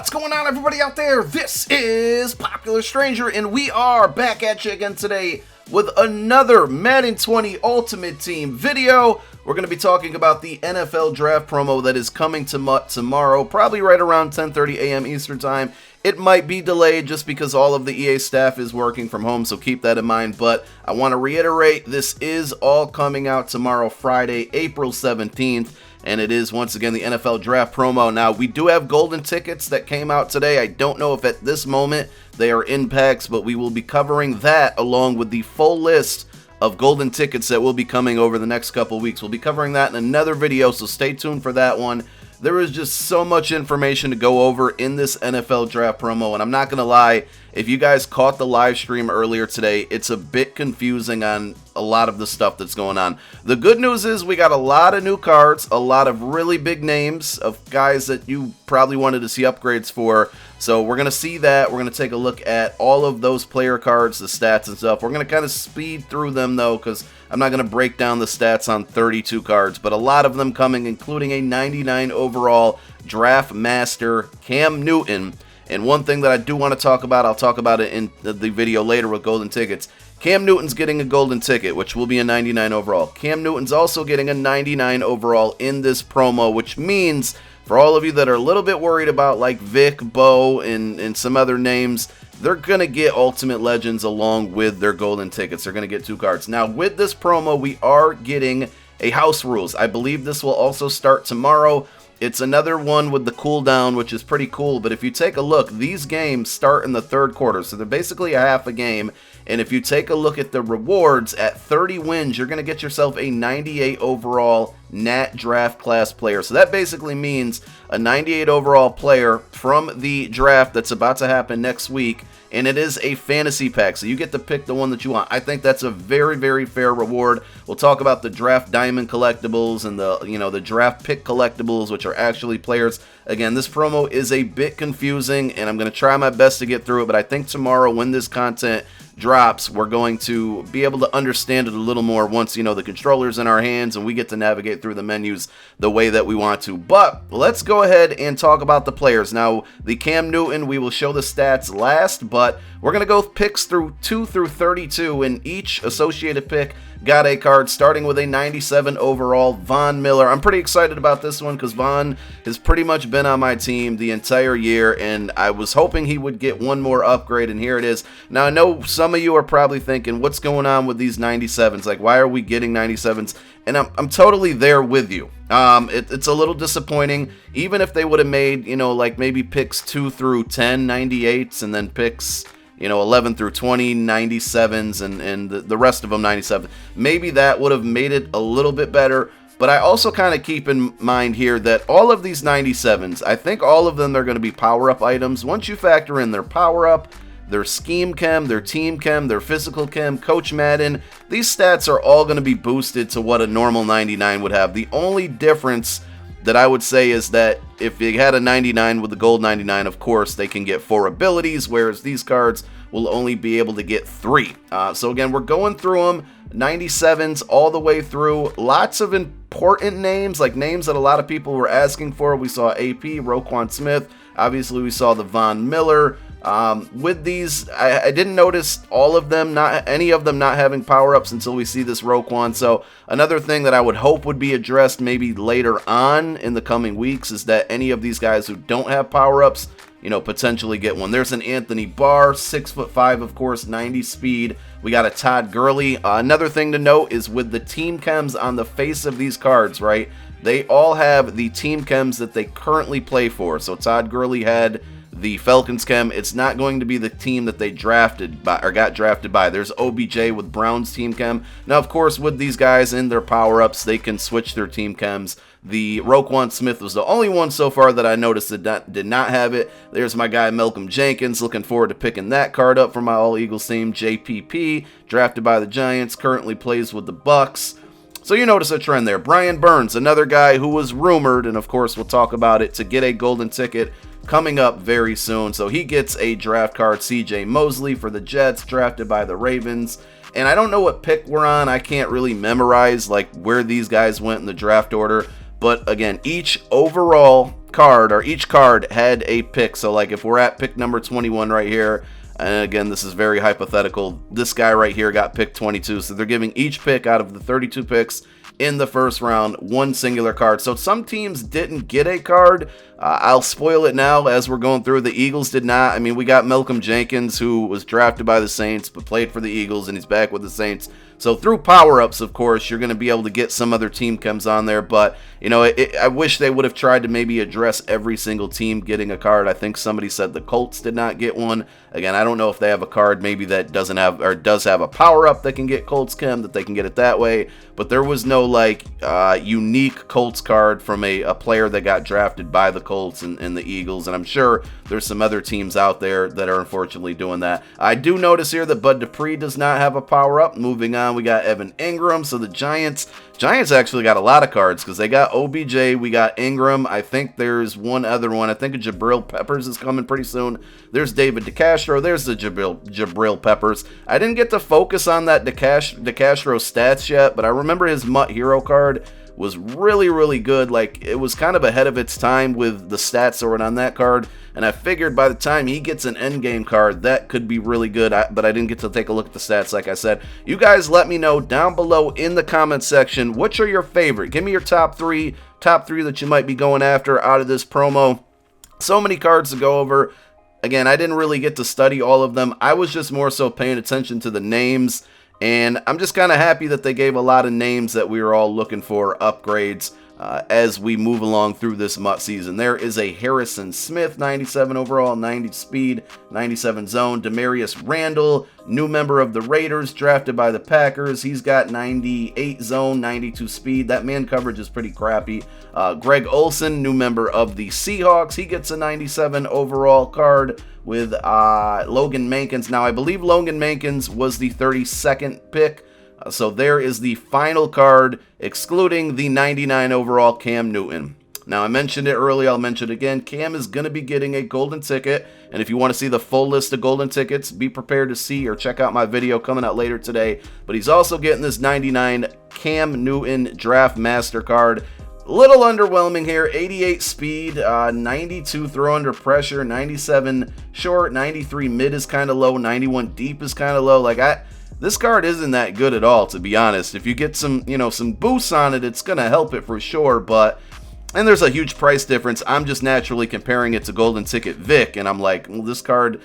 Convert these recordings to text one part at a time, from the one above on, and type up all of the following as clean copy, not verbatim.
What's going on, everybody out there? This is Popular Stranger, and we are back at you again today with another Madden 20 Ultimate Team video. We're going to be talking about the NFL Draft promo that is coming to MUT tomorrow, probably right around 10:30 a.m. Eastern Time. It might be delayed just because all of the EA staff is working from home, so keep that in mind. But I want to reiterate, this is all coming out tomorrow, Friday, April 17th. And it is, once again, the NFL Draft promo. Now, we do have golden tickets that came out today. I don't know if at this moment they are in packs, but we will be covering that along with the full list of golden tickets that will be coming over the next couple weeks. We'll be covering that in another video, so stay tuned for that one. There is just so much information to go over in this NFL Draft promo, and I'm not going to lie, if you guys caught the live stream earlier today, it's a bit confusing on a lot of the stuff that's going on. The good news is we got a lot of new cards, a lot of really big names of guys that you probably wanted to see upgrades for. So we're going to see that. We're going to take a look at all of those player cards, the stats and stuff. We're going to kind of speed through them, though, because I'm not going to break down the stats on 32 cards, but a lot of them coming, including a 99 overall Draft Master Cam Newton. And one thing that I do want to talk about, I'll talk about it in the video later with golden tickets. Cam Newton's getting a golden ticket, which will be a 99 overall. Cam Newton's also getting a 99 overall in this promo, which means for all of you that are a little bit worried about like Vic, Bo, and some other names, they're going to get Ultimate Legends along with their golden tickets. They're going to get 2 cards. Now, with this promo, we are getting a House Rules. I believe this will also start tomorrow. It's another one with the cooldown, which is pretty cool, but if you take a look, these games start in the third quarter, so they're basically a half a game, and if you take a look at the rewards, at 30 wins, you're going to get yourself a 98 overall Nat Draft Class player. So that basically means a 98 overall player from the draft that's about to happen next week, and it is a fantasy pack, so you get to pick the one that you want. I think that's a very, very fair reward. We'll talk about the draft diamond collectibles and the draft pick collectibles, which are actually players. Again, this promo is a bit confusing, and I'm going to try my best to get through it, but I think tomorrow when this content drops, we're going to be able to understand it a little more once, the controller's in our hands and we get to navigate through the menus the way that we want to. But let's go ahead and talk about the players. Now, the Cam Newton, we will show the stats last, but we're going to go picks through 2 through 32, and each associated pick got a card, starting with a 97 overall Von Miller. I'm pretty excited about this one because Von has pretty much been on my team the entire year, and I was hoping he would get one more upgrade, and here it is. Now, I know some of you are probably thinking, what's going on with these 97s? Like, why are we getting 97s? And I'm totally there with you. It's a little disappointing. Even if they would have made, like maybe picks 2 through 10, 98s, and then picks 11 through 20, 97s, and the rest of them 97. Maybe that would have made it a little bit better, but I also kind of keep in mind here that all of these 97s, I think all of them are going to be power-up items. Once you factor in their power-up, their scheme chem, their team chem, their physical chem, Coach Madden, these stats are all going to be boosted to what a normal 99 would have. The only difference that I would say is that if you had a 99 with the gold 99, of course, they can get 4 abilities, whereas these cards will only be able to get 3. So again, we're going through them, 97s all the way through. Lots of important names, like names that a lot of people were asking for. We saw AP, Roquan Smith. Obviously, we saw the Von Miller. With these, I didn't notice all of them, any of them not having power-ups until we see this Roquan. So another thing that I would hope would be addressed maybe later on in the coming weeks is that any of these guys who don't have power-ups, potentially get one. There's an Anthony Barr, 6'5", of course, 90 speed. We got a Todd Gurley. Another thing to note is with the team chems on the face of these cards, right? They all have the team chems that they currently play for. So Todd Gurley had the Falcons chem. It's not going to be the team that they drafted by or got drafted by. There's OBJ with Browns team chem. Now, of course, with these guys in their power-ups, they can switch their team chems. The Roquan Smith was the only one so far that I noticed that did not have it. There's my guy Malcolm Jenkins. Looking forward to picking that card up for my All Eagles team. JPP, drafted by the Giants, currently plays with the Bucks. So you notice a trend there. Brian Burns, another guy who was rumored, and of course we'll talk about it, to get a golden ticket coming up very soon. So he gets a draft card. CJ Mosley for the Jets, drafted by the Ravens. And I don't know what pick we're on. I can't really memorize like where these guys went in the draft order. But again, each overall card, or each card had a pick. So like if we're at pick number 21 right here, and again, this is very hypothetical, this guy right here got pick 22. So they're giving each pick out of the 32 picks in the first round one singular card. So some teams didn't get a card. I'll spoil it now as we're going through. The Eagles did not. I mean, we got Malcolm Jenkins, who was drafted by the Saints but played for the Eagles, and he's back with the Saints. So through power-ups, of course, you're going to be able to get some other team comes on there. But, you know, I wish they would have tried to maybe address every single team getting a card. I think somebody said the Colts did not get one. Again, I don't know if they have a card maybe that doesn't have, or does have a power-up that can get Colts Chem, that they can get it that way. But there was no, like, unique Colts card from a player that got drafted by the Colts and the Eagles. And I'm sure there's some other teams out there that are unfortunately doing that. I do notice here that Bud Dupree does not have a power-up. Moving on, we got Evan Ingram. So the Giants actually got a lot of cards because they got OBJ, we got Ingram. I think there's one other one. I think Jabril Peppers is coming pretty soon. There's David DeCastro. There's the Jabril Peppers. I didn't get to focus on that DeCastro stats yet, but I remember his MUT Hero card was really, really good. Like, it was kind of ahead of its time with the stats that were on that card, and I figured by the time he gets an endgame card, that could be really good, but I didn't get to take a look at the stats, like I said. You guys let me know down below in the comment section, which are your favorite? Give me your top three that you might be going after out of this promo. So many cards to go over. Again, I didn't really get to study all of them. I was just more so paying attention to the names, and I'm just kind of happy that they gave a lot of names that we were all looking for upgrades as we move along through this MUT season. There is a Harrison Smith, 97 overall, 90 speed, 97 zone. Demarius Randall, new member of the Raiders, drafted by the Packers. He's got 98 zone, 92 speed. That man coverage is pretty crappy. Greg Olsen, new member of the Seahawks. He gets a 97 overall card with Logan Mankins. Now, I believe Logan Mankins was the 32nd pick. So there is the final card, excluding the 99 overall Cam Newton. Now, I mentioned it earlier, I'll mention it again. Cam is going to be getting a golden ticket, and if you want to see the full list of golden tickets, be prepared to see or check out my video coming out later today. But he's also getting this 99 Cam Newton Draft Master card. A little underwhelming here. 88 speed, 92 throw under pressure, 97 short, 93 mid is kind of low, 91 deep is kind of low. This card isn't that good at all, to be honest. If you get some boosts on it, it's going to help it for sure, and there's a huge price difference. I'm just naturally comparing it to Golden Ticket Vic, and I'm like, well, this card,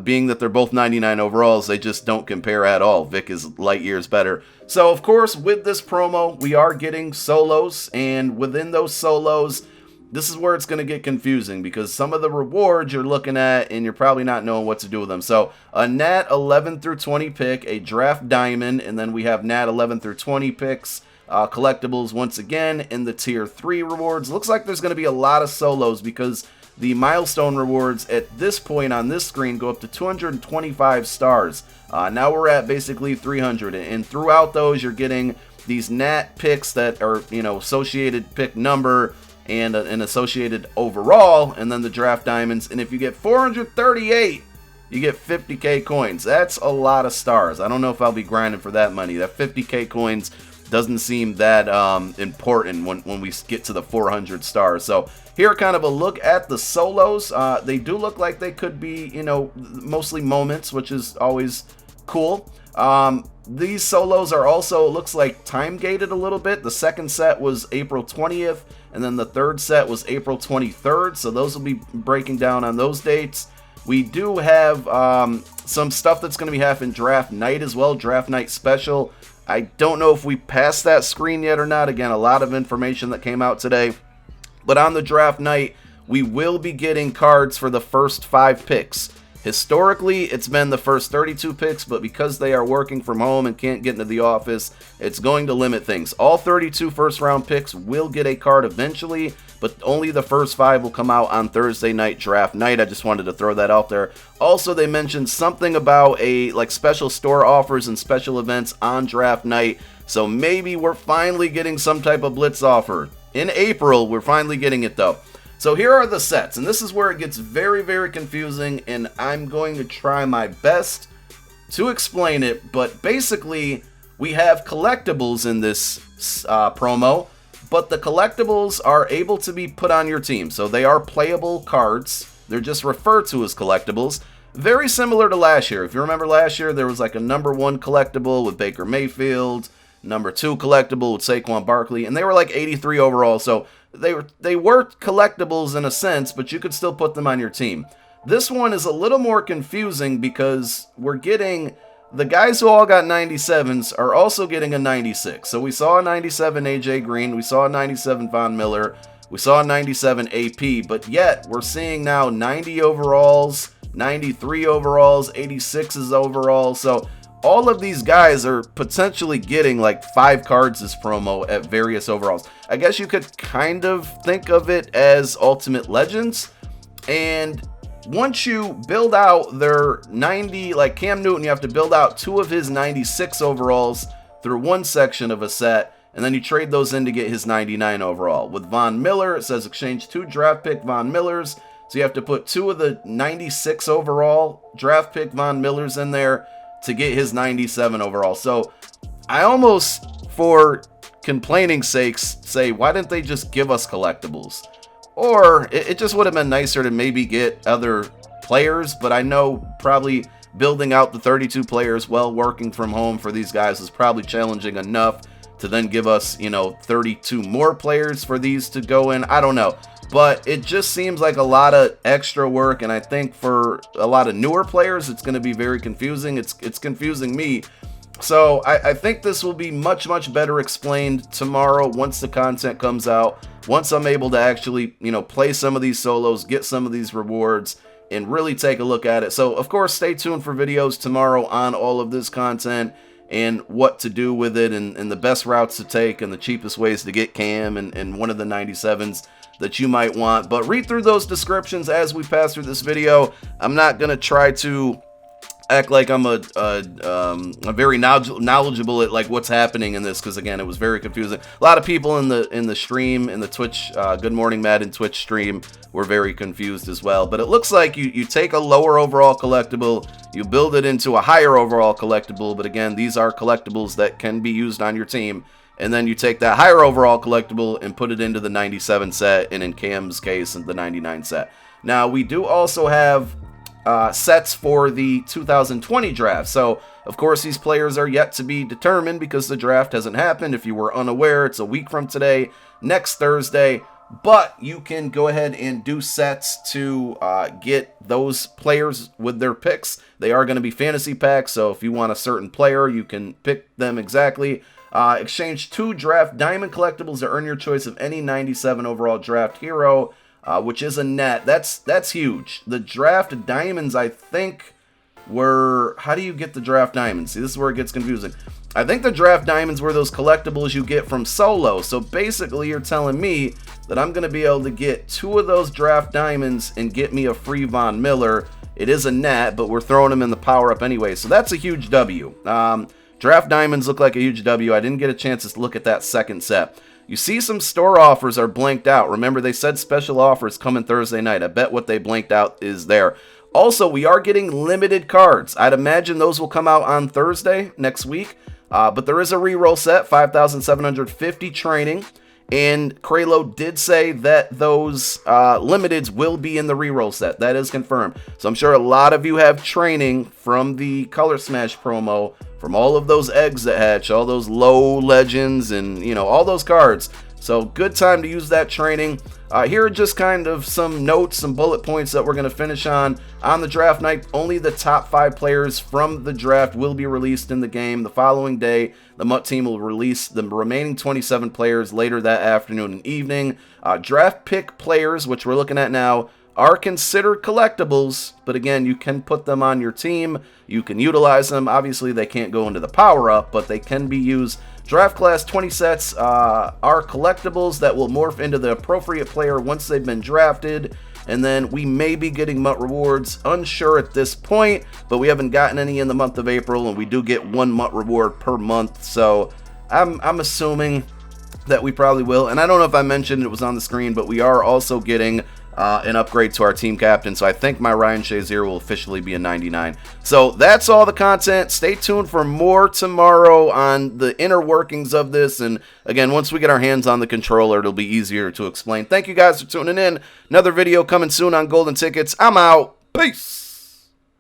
being that they're both 99 overalls, they just don't compare at all. Vic is light years better. So, of course, with this promo, we are getting solos, and within those solos, this is where it's going to get confusing because some of the rewards you're looking at and you're probably not knowing what to do with them. So a Nat 11 through 20 pick, a draft diamond, and then we have Nat 11 through 20 picks, collectibles once again in the tier 3 rewards. Looks like there's going to be a lot of solos because the milestone rewards at this point on this screen go up to 225 stars. Now we're at basically 300, and throughout those you're getting these Nat picks that are, associated pick number and an associated overall, and then the draft diamonds. And if you get 438, you get 50k coins. That's a lot of stars. I don't know if I'll be grinding for that money. That 50k coins doesn't seem that important when we get to the 400 stars. So here, kind of a look at the solos. They do look like they could be, mostly moments, which is always cool. These solos are also, it looks like, time gated a little bit. The second set was April 20th, and then the third set was April 23rd, so those will be breaking down on those dates. We do have some stuff that's going to be happening draft night as well, draft night special. I don't know if we passed that screen yet or not. Again, a lot of information that came out today. But on the draft night, we will be getting cards for the first 5 picks. Historically, it's been the first 32 picks, but because they are working from home and can't get into the office, it's going to limit things. All 32 first-round picks will get a card eventually, but only the first 5 will come out on Thursday night, draft night. I just wanted to throw that out there. Also, they mentioned something about special store offers and special events on draft night, so maybe we're finally getting some type of blitz offer. In April, we're finally getting it, though. So here are the sets, and this is where it gets very, very confusing, and I'm going to try my best to explain it, but basically, we have collectibles in this promo, but the collectibles are able to be put on your team. So they are playable cards. They're just referred to as collectibles. Very similar to last year. If you remember last year, there was like a number 1 collectible with Baker Mayfield, number 2 collectible with Saquon Barkley, and they were like 83 overall. So they were collectibles in a sense, but you could still put them on your team. This one is a little more confusing because we're getting the guys who all got 97s are also getting a 96. So we saw a 97 AJ Green, we saw a 97 Von Miller, we saw a 97 AP, but yet we're seeing now 90 overalls, 93 overalls, 86s overall. So all of these guys are potentially getting like 5 cards this promo at various overalls. I guess you could kind of think of it as Ultimate Legends. And once you build out their 90, like Cam Newton, you have to build out 2 of his 96 overalls through one section of a set, and then you trade those in to get his 99 overall. With Von Miller, it says exchange 2 draft pick Von Millers. So you have to put 2 of the 96 overall draft pick Von Millers in there to get his 97 overall. So I almost, for complaining sakes, say, why didn't they just give us collectibles? Or it just would have been nicer to maybe get other players, but I know probably building out the 32 players while working from home for these guys is probably challenging enough to then give us, 32 more players for these to go in. I don't know. But it just seems like a lot of extra work, and I think for a lot of newer players, it's going to be very confusing. It's confusing me. So I think this will be much, much better explained tomorrow once the content comes out. Once I'm able to actually, play some of these solos, get some of these rewards, and really take a look at it. So, of course, stay tuned for videos tomorrow on all of this content and what to do with it and the best routes to take and the cheapest ways to get Cam and one of the 97s that you might want. But read through those descriptions as we pass through this video. I'm not going to try to act like I'm a very knowledgeable at like what's happening in this, because again, it was very confusing. A lot of people in the stream, in the Twitch Good Morning Madden Twitch stream, were very confused as well. But it looks like you take a lower overall collectible, you build it into a higher overall collectible, but again, these are collectibles that can be used on your team, and then you take that higher overall collectible and put it into the 97 set, and in Cam's case, the 99 set. Now, we do also have sets for the 2020 draft. So, of course, these players are yet to be determined because the draft hasn't happened. If you were unaware, it's a week from today, next Thursday. But you can go ahead and do sets to get those players with their picks. They are going to be fantasy packs, so if you want a certain player, you can pick them exactly. Exchange 2 draft diamond collectibles to earn your choice of any 97 overall draft hero, which is a net. That's huge. The draft diamonds, I think, were... How do you get the draft diamonds? See, this is where it gets confusing. I think the draft diamonds were those collectibles you get from solo. So basically, you're telling me that I'm going to be able to get 2 of those draft diamonds and get me a free Von Miller. It is a net, but we're throwing them in the power-up anyway. So that's a huge W. Draft diamonds look like a huge W. I didn't get a chance to look at that second set. You see some store offers are blanked out. Remember, they said special offers coming Thursday night. I bet what they blanked out is there. Also, we are getting limited cards. I'd imagine those will come out on Thursday next week. But there is a reroll set, 5,750 training. And Kralo did say that those limiteds will be in the reroll set. That is confirmed. So I'm sure a lot of you have training from the Color Smash promo, from all of those eggs that hatch, all those low legends, and all those cards. So good time to use that training. Here are just kind of some notes, some bullet points that we're going to finish on the draft night. Only the top 5 players from the draft will be released in the game. The following day, the MUT team will release the remaining 27 players later that afternoon and evening. Draft pick players, which we're looking at now, are considered collectibles, but again, you can put them on your team. You can utilize them. Obviously, they can't go into the power-up, but they can be used. Draft class 20 sets are collectibles that will morph into the appropriate player once they've been drafted. And then we may be getting MUT rewards. Unsure at this point, but we haven't gotten any in the month of April, and we do get 1 MUT reward per month. So I'm assuming that we probably will. And I don't know if I mentioned it was on the screen, but we are also getting an upgrade to our team captain. So I think my Ryan Shazier will officially be a 99. So that's all the content. Stay tuned for more tomorrow on the inner workings of this. And again, once we get our hands on the controller, it'll be easier to explain. Thank you guys for tuning in. Another video coming soon on Golden Tickets. I'm out. Peace.